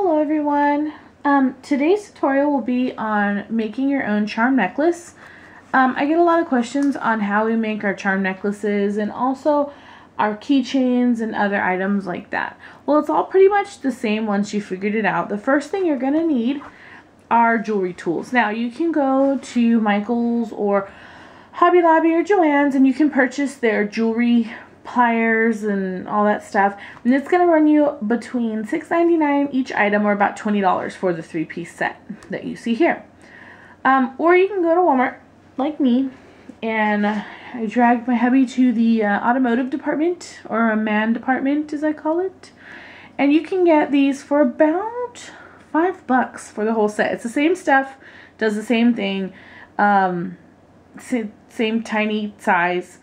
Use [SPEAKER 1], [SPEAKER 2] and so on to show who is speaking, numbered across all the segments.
[SPEAKER 1] Hello everyone. Today's tutorial will be on making your own charm necklace. I get a lot of questions on how we make our charm necklaces and also our keychains and other items like that. Well, it's all pretty much the same once you figured it out. The first thing you're going to need are jewelry tools. Now you can go to Michael's or Hobby Lobby or Joann's and you can purchase their jewelry pliers and all that stuff, and it's going to run you between $6.99 each item, or about $20 for the 3-piece set that you see here. Or you can go to Walmart like me, and I dragged my hubby to the automotive department, or a man department as I call it, and you can get these for about $5 for the whole set. It's the same stuff, does the same thing, same tiny size.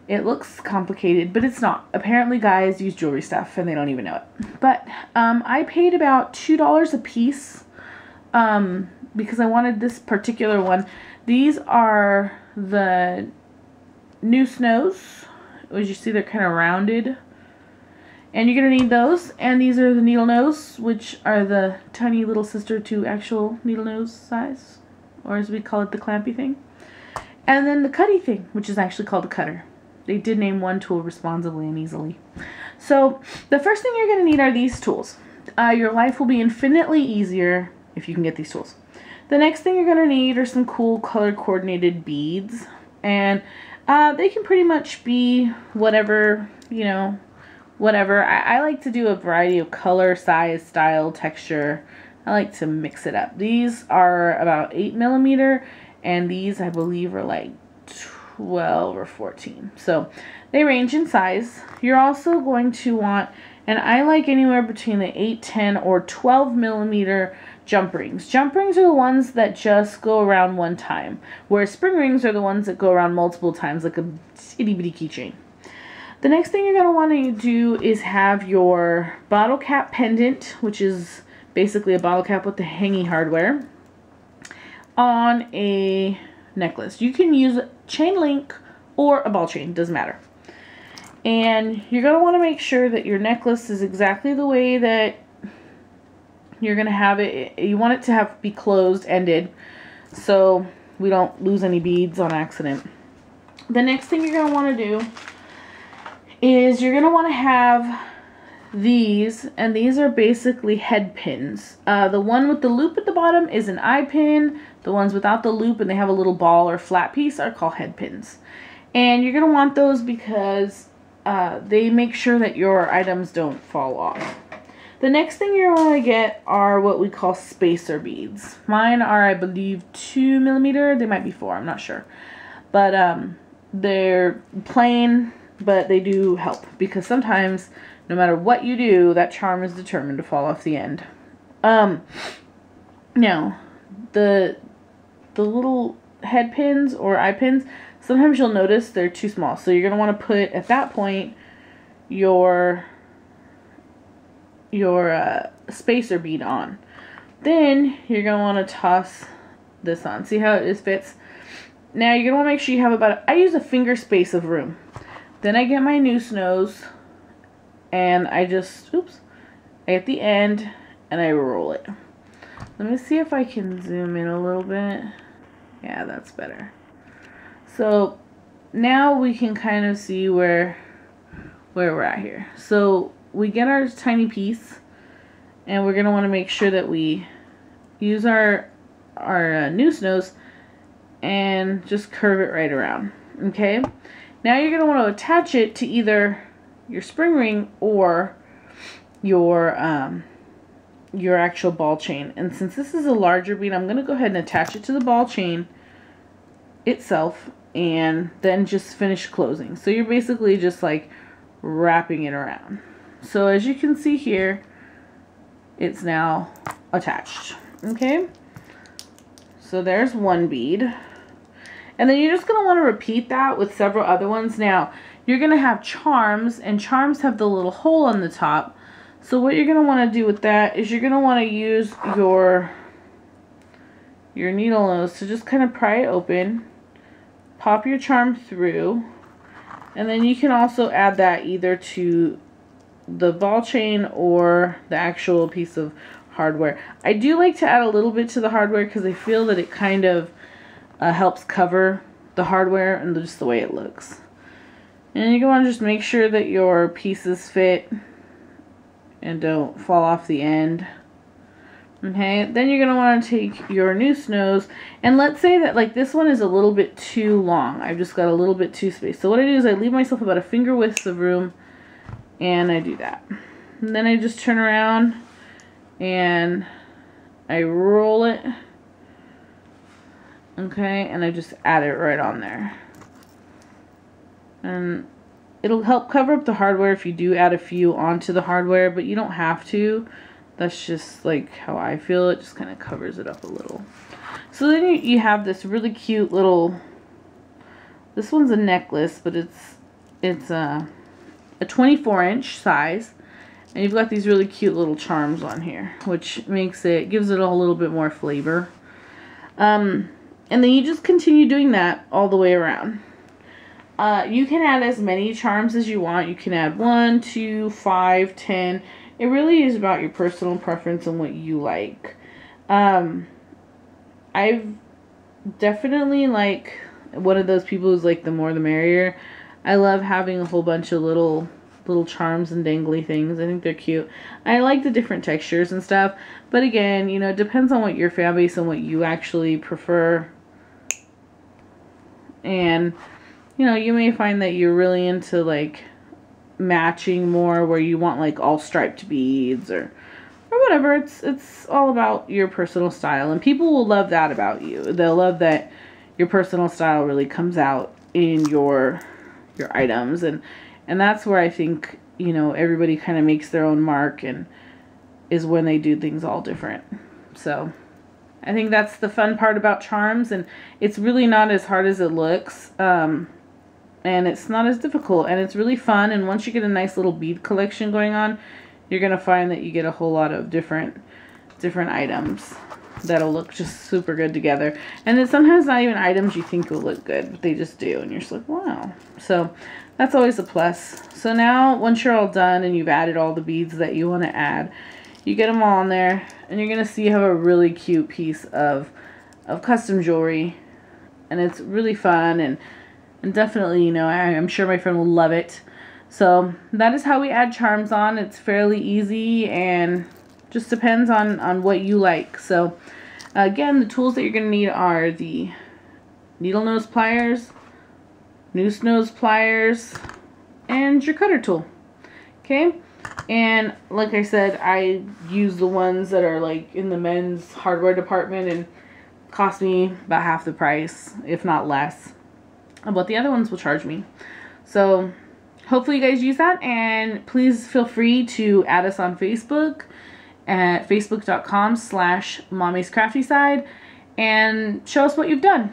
[SPEAKER 1] It looks complicated, but it's not. Apparently guys use jewelry stuff and they don't even know it. But I paid about $2 a piece because I wanted this particular one. These are the NooseNose. As you see, they're kind of rounded. And you're going to need those. And these are the Needlenose, which are the tiny little sister to actual Needlenose size. Or as we call it, the clampy thing. And then the cutty thing, which is actually called the cutter. They did name one tool responsibly and easily. So the first thing you're going to need are these tools. Your life will be infinitely easier if you can get these tools. The next thing you're going to need are some cool color coordinated beads. And they can pretty much be whatever, you know, whatever. I like to do a variety of color, size, style, texture. I like to mix it up. These are about 8mm and these I believe are like 12 or 14. So they range in size. You're also going to want, and I like anywhere between the 8, 10, or 12mm jump rings. Jump rings are the ones that just go around one time, whereas spring rings are the ones that go around multiple times, like a itty bitty keychain. The next thing you're going to want to do is have your bottle cap pendant, which is basically a bottle cap with the hangy hardware, on a necklace. You can use chain link or a ball chain, doesn't matter. And you're going to want to make sure that your necklace is exactly the way that you're going to have it. You want it to be closed ended so we don't lose any beads on accident. The next thing you're going to want to do is you're going to want to have these, and these are basically head pins. The one with the loop at the bottom is an eye pin. The ones without the loop and they have a little ball or flat piece are called head pins. And you're going to want those because they make sure that your items don't fall off. The next thing you're going to get are what we call spacer beads. Mine are, I believe, 2mm. They might be 4, I'm not sure. But they're plain, but they do help because sometimes no matter what you do, that charm is determined to fall off the end. Now, the little head pins or eye pins, sometimes you'll notice they're too small. So you're going to want to put, at that point, your spacer bead on. Then you're going to want to toss this on. See how it fits? Now you're going to want to make sure you have about, I use a finger space of room. Then I get my NooseNose and I just, I get the end and I roll it. Let me see if I can zoom in a little bit. Yeah, that's better. So now we can kind of see where we're at here. So we get our tiny piece and we're going to want to make sure that we use our NooseNose and just curve it right around. Okay? Now you're going to want to attach it to either your spring ring or your actual ball chain. And since this is a larger bead, I'm going to go ahead and attach it to the ball chain itself and then just finish closing. So you're basically just like wrapping it around. So as you can see here, it's now attached. Okay? So there's one bead. And then you're just going to want to repeat that with several other ones. Now, you're going to have charms, and charms have the little hole on the top. So what you're going to want to do with that is you're going to want to use your Needlenose to just kind of pry it open, pop your charm through, and then you can also add that either to the ball chain or the actual piece of hardware. I do like to add a little bit to the hardware because I feel that it kind of helps cover the hardware and just the way it looks. And you want to just make sure that your pieces fit and don't fall off the end. Okay, then you're going to want to take your NooseNose, and let's say that like this one is a little bit too long. I've just got a little bit too space. So what I do is I leave myself about a finger width of room, and I do that. And then I just turn around and I roll it. Okay, and I just add it right on there. And it'll help cover up the hardware if you do add a few onto the hardware, but you don't have to. That's just like how I feel. It just kind of covers it up a little. So then you have this really cute little, this one's a necklace, but it's a 24-inch size. And you've got these really cute little charms on here, which gives it a little bit more flavor. And then you just continue doing that all the way around. You can add as many charms as you want. You can add 1, 2, 5, 10. It really is about your personal preference and what you like. I've definitely like one of those people who's like the more the merrier. I love having a whole bunch of little charms and dangly things. I think they're cute. I like the different textures and stuff. But again, you know, it depends on what your fan base and what you actually prefer. And, you know, you may find that you're really into like matching more, where you want like all striped beads or whatever. It's all about your personal style, and people will love that about you. They'll love that your personal style really comes out in your items, and that's where I think, you know, everybody kind of makes their own mark, and is when they do things all different. So I think that's the fun part about charms, and it's really not as hard as it looks. And it's not as difficult, and it's really fun. And once you get a nice little bead collection going on, you're going to find that you get a whole lot of different items that'll look just super good together. And it's sometimes not even items you think will look good, but they just do, and you're just like, wow. So that's always a plus. So now, once you're all done and you've added all the beads that you want to add, you get them all on there, and you're going to see you have a really cute piece of custom jewelry. And it's really fun, and definitely, you know, I'm sure my friend will love it. So that is how we add charms on. It's fairly easy and just depends on what you like. So again, the tools that you're going to need are the Needlenose Pliers, NooseNose Pliers, and your cutter tool. Okay? And like I said, I use the ones that are like in the men's hardware department, and cost me about half the price, if not less. But the other ones will charge me. So hopefully you guys use that, and please feel free to add us on Facebook at facebook.com/mommyscraftyside and show us what you've done.